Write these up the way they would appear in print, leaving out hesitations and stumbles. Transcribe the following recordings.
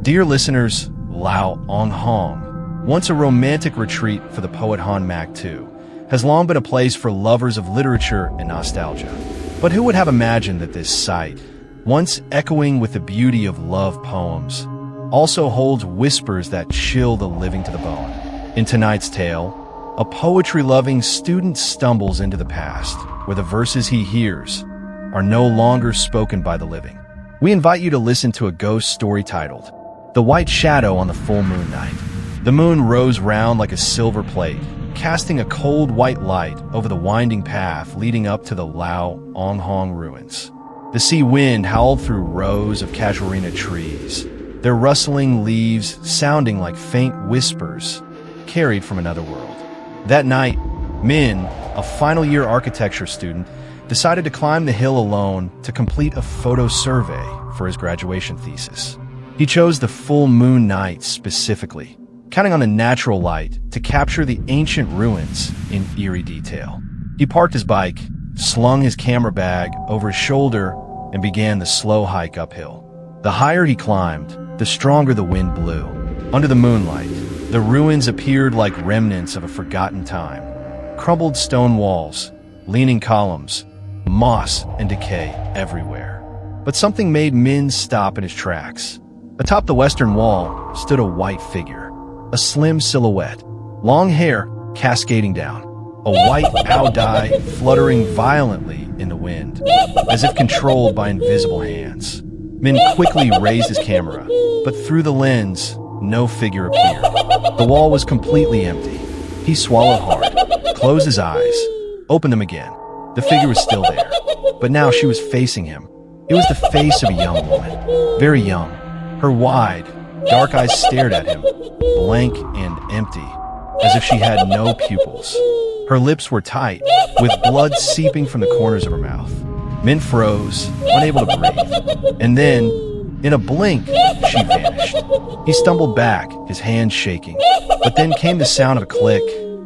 Dear listeners, Lao Ong Hong, once a romantic retreat for the poet Han Mak Tu, has long been a place for lovers of literature and nostalgia. But who would have imagined that this site, once echoing with the beauty of love poems, also holds whispers that chill the living to the bone? In tonight's tale, a poetry-loving student stumbles into the past, where the verses he hears are no longer spoken by the living. We invite you to listen to a ghost story titled, The White Shadow on the Full Moon Night. The moon rose round like a silver plate, casting a cold white light over the winding path leading up to the Lao Ong Hong ruins. The sea wind howled through rows of casuarina trees, their rustling leaves sounding like faint whispers carried from another world. That night, Min, a final-year architecture student, decided to climb the hill alone to complete a photo survey for his graduation thesis. He chose the full moon night specifically, counting on the natural light to capture the ancient ruins in eerie detail. He parked his bike, slung his camera bag over his shoulder, and began the slow hike uphill. The higher he climbed, the stronger the wind blew. Under the moonlight, the ruins appeared like remnants of a forgotten time. Crumbled stone walls, leaning columns, moss and decay everywhere. But something made Min stop in his tracks. Atop the western wall stood a white figure, a slim silhouette, long hair cascading down, a white owl dye fluttering violently in the wind, as if controlled by invisible hands. Min quickly raised his camera, but through the lens, no figure appeared. The wall was completely empty. He swallowed hard, closed his eyes, opened them again. The figure was still there, but now she was facing him. It was the face of a young woman, very young. Her wide, dark eyes stared at him, blank and empty, as if she had no pupils. Her lips were tight, with blood seeping from the corners of her mouth. Min froze, unable to breathe, and then, in a blink, she vanished. He stumbled back, his hands shaking, but then came the sound of a click.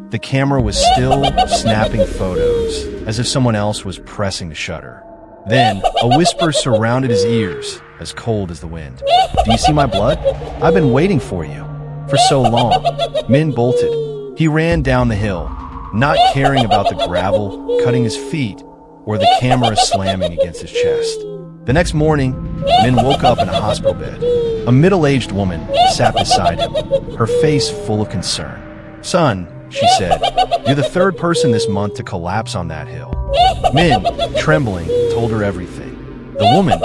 The camera was still snapping photos, as if someone else was pressing the shutter. Then, a whisper surrounded his ears, as cold as the wind. "Do you see my blood? I've been waiting for you. For so long." Min bolted. He ran down the hill, not caring about the gravel cutting his feet or the camera slamming against his chest. The next morning, Min woke up in a hospital bed. A middle-aged woman sat beside him, her face full of concern. "Son," she said, "you're the third person this month to collapse on that hill." Min, trembling, told her everything. The woman,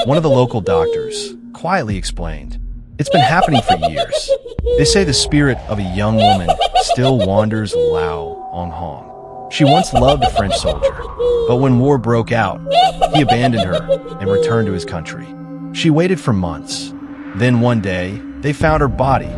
one of the local doctors, quietly explained, "It's been happening for years. They say the spirit of a young woman still wanders Lao Ong Hong. She once loved a French soldier, but when war broke out, he abandoned her and returned to his country. She waited for months. Then one day, they found her body,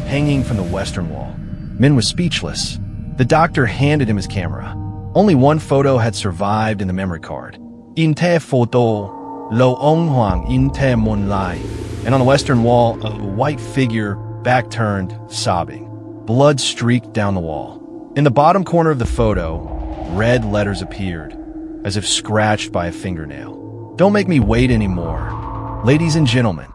hanging from the western wall." Min was speechless. The doctor handed him his camera. Only one photo had survived in the memory card. "In te photo, Lo Ong Hong in te moonlight." And on the western wall, a white figure, back turned, sobbing. Blood streaked down the wall. In the bottom corner of the photo, red letters appeared, as if scratched by a fingernail. "Don't make me wait anymore." Ladies and gentlemen,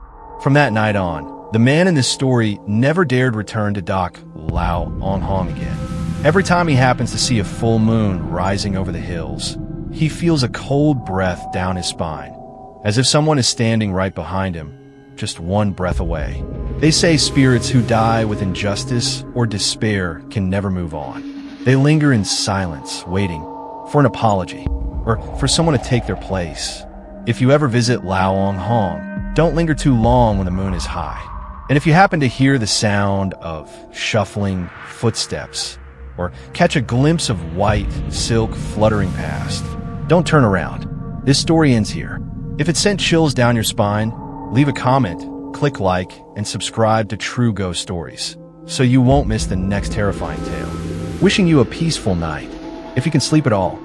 from that night on, the man in this story never dared return to Doc Lao Ong Hong again. Every time he happens to see a full moon rising over the hills, he feels a cold breath down his spine, as if someone is standing right behind him, just one breath away. They say spirits who die with injustice or despair can never move on. They linger in silence, waiting for an apology or for someone to take their place. If you ever visit Lao Ong Hong, don't linger too long when the moon is high. And if you happen to hear the sound of shuffling footsteps or catch a glimpse of white silk fluttering past, don't turn around. This story ends here. If it sent chills down your spine, leave a comment, click like, and subscribe to True Ghost Stories so you won't miss the next terrifying tale. Wishing you a peaceful night. If you can sleep at all,